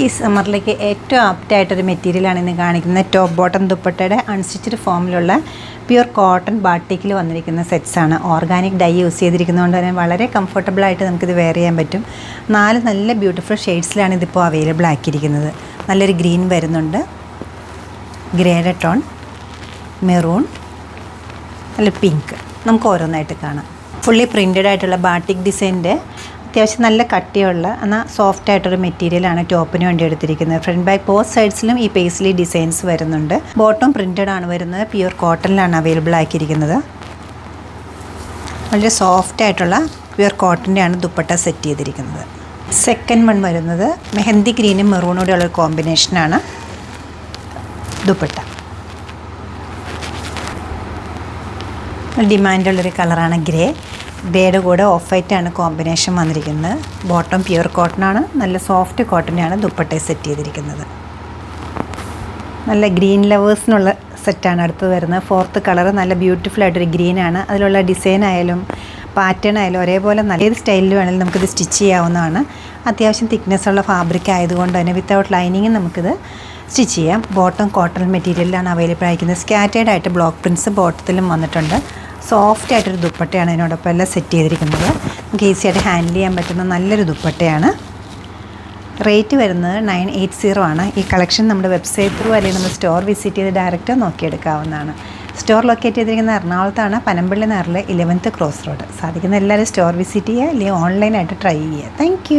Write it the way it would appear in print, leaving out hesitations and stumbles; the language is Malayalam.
ഈ സമ്മറിലേക്ക് ഏറ്റവും ആപ്റ്റായിട്ടൊരു മെറ്റീരിയലാണ് ഇന്ന് കാണിക്കുന്നത്. ടോപ്പ് ബോട്ടം ദുപ്പട്ടയുടെ അൺസ്റ്റിച്ച്ഡ് ഫോമിലുള്ള പ്യുർ കോട്ടൺ ബാട്ടിക്കിൽ വന്നിരിക്കുന്ന സെറ്റ്സാണ്. ഓർഗാനിക് ഡൈ യൂസ് ചെയ്തിരിക്കുന്നതുകൊണ്ട് തന്നെ വളരെ കംഫർട്ടബിളായിട്ട് നമുക്കിത് വെയർ ചെയ്യാൻ പറ്റും. 4 നല്ല ബ്യൂട്ടിഫുൾ ഷെയ്ഡ്സിലാണ് ഇതിപ്പോൾ അവൈലബിൾ ആക്കിയിരിക്കുന്നത്. നല്ലൊരു ഗ്രീൻ വരുന്നുണ്ട്, ഗ്രേഡ് ടോൺ, മെറൂൺ, നല്ല പിങ്ക്. നമുക്ക് ഓരോന്നായിട്ട് കാണാം. ഫുള്ളി പ്രിൻറ്റഡ് ആയിട്ടുള്ള ബാട്ടിക് ഡിസൈൻ്റെ അത്യാവശ്യം നല്ല കട്ടിയുള്ള എന്നാൽ സോഫ്റ്റ് ആയിട്ടൊരു മെറ്റീരിയലാണ് ടോപ്പിന് വേണ്ടി എടുത്തിരിക്കുന്നത്. ഫ്രണ്ട് ബാക്ക് ബോത്ത് സൈഡ്സിലും ഈ പേസ്ലി ഡിസൈൻസ് വരുന്നുണ്ട്. ബോട്ടം പ്രിൻറ്റഡ് ആണ് വരുന്നത്, പ്യുർ കോട്ടണിലാണ് അവൈലബിൾ ആക്കിയിരിക്കുന്നത്. വളരെ സോഫ്റ്റ് ആയിട്ടുള്ള പ്യുർ കോട്ടൻ്റെയാണ് ദുപ്പട്ട സെറ്റ് ചെയ്തിരിക്കുന്നത്. സെക്കൻഡ് വൺ വരുന്നത് മെഹന്തി ഗ്രീനും മെറൂണോടെ ഉള്ളൊരു കോമ്പിനേഷനാണ് ദുപ്പട്ട. ഡിമാൻഡുള്ളൊരു കളറാണ് ഗ്രേ. ഗ്രേയുടെ കൂടെ ഓഫ് വൈറ്റാണ് കോമ്പിനേഷൻ വന്നിരിക്കുന്നത്. ബോട്ടം പ്യുർ കോട്ടണാണ്, നല്ല സോഫ്റ്റ് കോട്ടനെയാണ് ദുപ്പട്ടയെ സെറ്റ് ചെയ്തിരിക്കുന്നത്. നല്ല ഗ്രീൻ ലവേഴ്സിനുള്ള സെറ്റാണ് അടുത്ത് വരുന്നത്. ഫോർത്ത് കളർ നല്ല ബ്യൂട്ടിഫുൾ ആയിട്ടൊരു ഗ്രീനാണ്. അതിലുള്ള ഡിസൈൻ ആയാലും പാറ്റേൺ ആയാലും ഒരേപോലെ നല്ല ഏത് സ്റ്റൈലിൽ വേണമെങ്കിലും നമുക്കിത് സ്റ്റിച്ച് ചെയ്യാവുന്നതാണ്. അത്യാവശ്യം തിക്നെസ്സുള്ള ഫാബ്രിക് ആയതുകൊണ്ട് തന്നെ വിത്തൗട്ട് ലൈനിങ്ങും നമുക്കിത് സ്റ്റിച്ച് ചെയ്യാം. ബോട്ടം കോട്ടൺ മെറ്റീരിയലിലാണ് അവൈലബിൾ ആയിരിക്കുന്നത്. സ്കാറ്റേഡ് ആയിട്ട് ബ്ലോക്ക് പ്രിൻറ്റ്സ് ബോട്ടത്തിലും വന്നിട്ടുണ്ട്. സോഫ്റ്റ് ആയിട്ടൊരു ദുപ്പട്ടയാണ് ഇതിനോടൊപ്പം എല്ലാം സെറ്റ് ചെയ്തിരിക്കുന്നത്. നമുക്ക് ഈസി ആയിട്ട് ഹാൻഡിൽ ചെയ്യാൻ പറ്റുന്ന നല്ലൊരു ദുപ്പട്ടയാണ്. റേറ്റ് വരുന്നത് 980 ആണ്. ഈ കളക്ഷൻ നമ്മുടെ വെബ്സൈറ്റ് ത്രൂ അല്ലെങ്കിൽ നമ്മൾ സ്റ്റോർ വിസിറ്റ് ചെയ്ത് ഡയറക്റ്റ് നോക്കിയെടുക്കാവുന്നതാണ്. സ്റ്റോർ ലൊക്കേറ്റ് ചെയ്തിരിക്കുന്നത് എറണാകുളത്താണ്, പനമ്പള്ളി നഗറിലെ 11th ക്രോസ് റോഡ്. സാധിക്കുന്ന എല്ലാവരും സ്റ്റോർ വിസിറ്റ് ചെയ്യുക അല്ലെങ്കിൽ ഓൺലൈനായിട്ട് ട്രൈ ചെയ്യുക. താങ്ക്